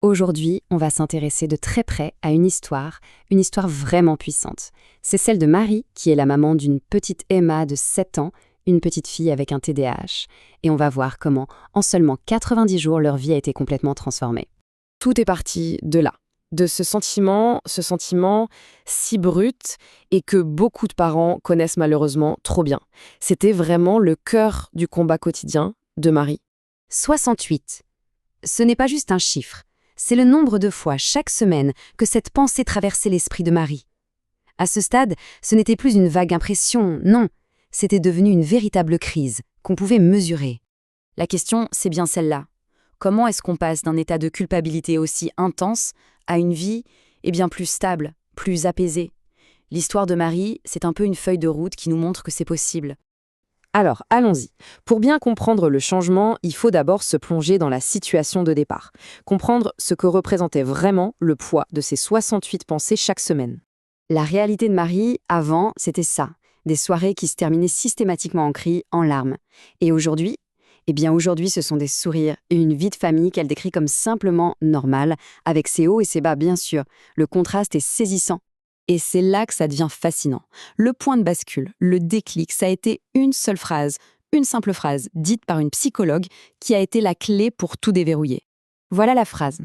Aujourd'hui, on va s'intéresser de très près à une histoire vraiment puissante. C'est celle de Marie, qui est la maman d'une petite Emma de 7 ans, une petite fille avec un TDAH. Et on va voir comment, en seulement 90 jours, leur vie a été complètement transformée. Tout est parti de là, de ce sentiment si brut et que beaucoup de parents connaissent malheureusement trop bien. C'était vraiment le cœur du combat quotidien de Marie. 68. Ce n'est pas juste un chiffre, c'est le nombre de fois chaque semaine que cette pensée traversait l'esprit de Marie. À ce stade, ce n'était plus une vague impression, non, c'était devenu une véritable crise qu'on pouvait mesurer. La question, c'est bien celle-là. Comment est-ce qu'on passe d'un état de culpabilité aussi intense à une vie bien plus stable, plus apaisée? L'histoire de Marie, c'est un peu une feuille de route qui nous montre que c'est possible. Alors, allons-y. Pour bien comprendre le changement, il faut d'abord se plonger dans la situation de départ, comprendre ce que représentait vraiment le poids de ces 68 pensées chaque semaine. La réalité de Marie, avant, c'était ça. Des soirées qui se terminaient systématiquement en cris, en larmes. Et aujourd'hui, aujourd'hui, ce sont des sourires et une vie de famille qu'elle décrit comme simplement normale, avec ses hauts et ses bas, bien sûr. Le contraste est saisissant. Et c'est là que ça devient fascinant. Le point de bascule, le déclic, ça a été une seule phrase, une simple phrase, dite par une psychologue, qui a été la clé pour tout déverrouiller. Voilà la phrase.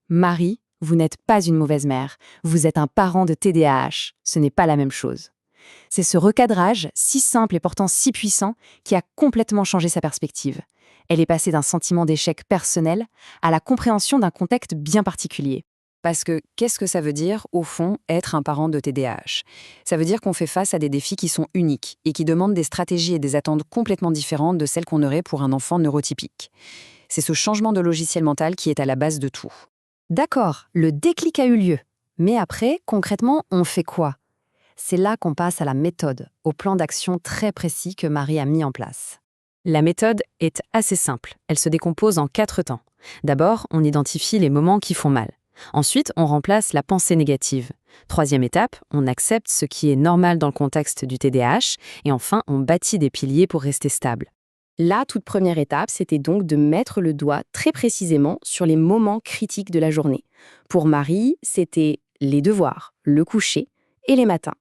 Marie, vous n'êtes pas une mauvaise mère, vous êtes un parent de TDAH, ce n'est pas la même chose. C'est ce recadrage, si simple et pourtant si puissant, qui a complètement changé sa perspective. Elle est passée d'un sentiment d'échec personnel à la compréhension d'un contexte bien particulier. Parce que qu'est-ce que ça veut dire, au fond, être un parent de TDAH? Ça veut dire qu'on fait face à des défis qui sont uniques et qui demandent des stratégies et des attentes complètement différentes de celles qu'on aurait pour un enfant neurotypique. C'est ce changement de logiciel mental qui est à la base de tout. D'accord, le déclic a eu lieu. Mais après, concrètement, on fait quoi? C'est là qu'on passe à la méthode, au plan d'action très précis que Marie a mis en place. La méthode est assez simple. Elle se décompose en 4 temps. D'abord, on identifie les moments qui font mal. Ensuite, on remplace la pensée négative. Troisième étape, on accepte ce qui est normal dans le contexte du TDAH. Et enfin, on bâtit des piliers pour rester stable. La toute première étape, c'était donc de mettre le doigt très précisément sur les moments critiques de la journée. Pour Marie, c'était les devoirs, le coucher et les matins.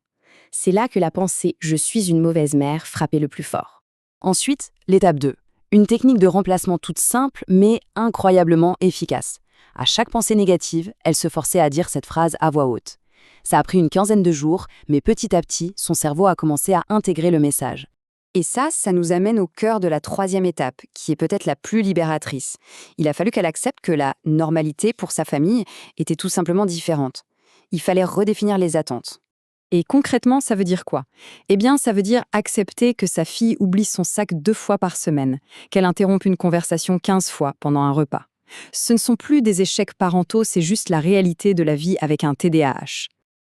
C'est là que la pensée « je suis une mauvaise mère » frappait le plus fort. Ensuite, l'étape 2. Une technique de remplacement toute simple, mais incroyablement efficace. À chaque pensée négative, elle se forçait à dire cette phrase à voix haute. Ça a pris une quinzaine de jours, mais petit à petit, son cerveau a commencé à intégrer le message. Et ça nous amène au cœur de la troisième étape, qui est peut-être la plus libératrice. Il a fallu qu'elle accepte que la normalité pour sa famille était tout simplement différente. Il fallait redéfinir les attentes. Et concrètement, ça veut dire quoi? Ça veut dire accepter que sa fille oublie son sac 2 fois par semaine, qu'elle interrompe une conversation 15 fois pendant un repas. Ce ne sont plus des échecs parentaux, c'est juste la réalité de la vie avec un TDAH.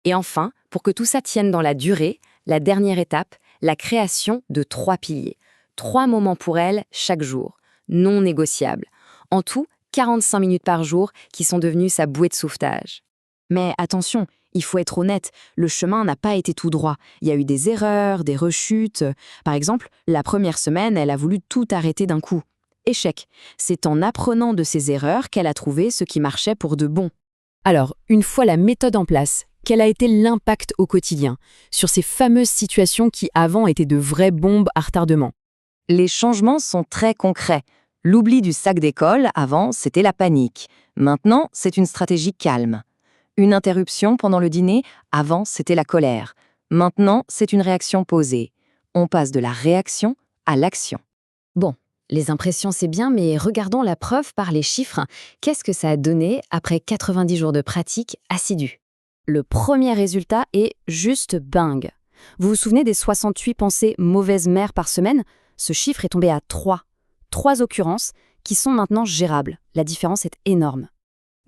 Et enfin, pour que tout ça tienne dans la durée, la dernière étape, la création de 3 piliers. 3 moments pour elle chaque jour, non négociables. En tout, 45 minutes par jour qui sont devenues sa bouée de sauvetage. Mais attention, il faut être honnête, le chemin n'a pas été tout droit. Il y a eu des erreurs, des rechutes. Par exemple, la première semaine, elle a voulu tout arrêter d'un coup. Échec. C'est en apprenant de ses erreurs qu'elle a trouvé ce qui marchait pour de bon. Alors, une fois la méthode en place, quel a été l'impact au quotidien sur ces fameuses situations qui avant étaient de vraies bombes à retardement? Les changements sont très concrets. L'oubli du sac d'école, avant, c'était la panique. Maintenant, c'est une stratégie calme. Une interruption pendant le dîner, avant, c'était la colère. Maintenant, c'est une réaction posée. On passe de la réaction à l'action. Bon, les impressions c'est bien, mais regardons la preuve par les chiffres. Qu'est-ce que ça a donné après 90 jours de pratique assidue? Le premier résultat est juste dingue. Vous vous souvenez des 68 pensées mauvaise mère par semaine? Ce chiffre est tombé à 3. 3 occurrences qui sont maintenant gérables. La différence est énorme.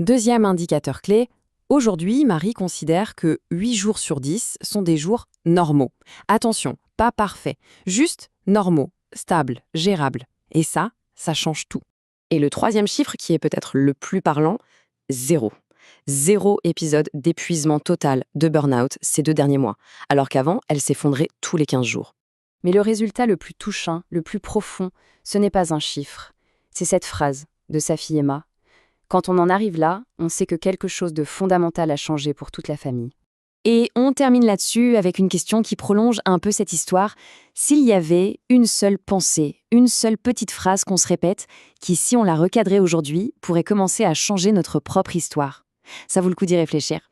Deuxième indicateur clé, aujourd'hui, Marie considère que 8 jours sur 10 sont des jours normaux. Attention, pas parfaits, juste normaux, stables, gérables. Et ça change tout. Et le troisième chiffre, qui est peut-être le plus parlant, 0. 0 épisode d'épuisement total, de burn-out ces 2 derniers mois, alors qu'avant, elle s'effondrait tous les 15 jours. Mais le résultat le plus touchant, le plus profond, ce n'est pas un chiffre. C'est cette phrase de sa fille Emma. Quand on en arrive là, on sait que quelque chose de fondamental a changé pour toute la famille. Et on termine là-dessus avec une question qui prolonge un peu cette histoire. S'il y avait une seule pensée, une seule petite phrase qu'on se répète, qui, si on la recadrait aujourd'hui, pourrait commencer à changer notre propre histoire. Ça vaut le coup d'y réfléchir.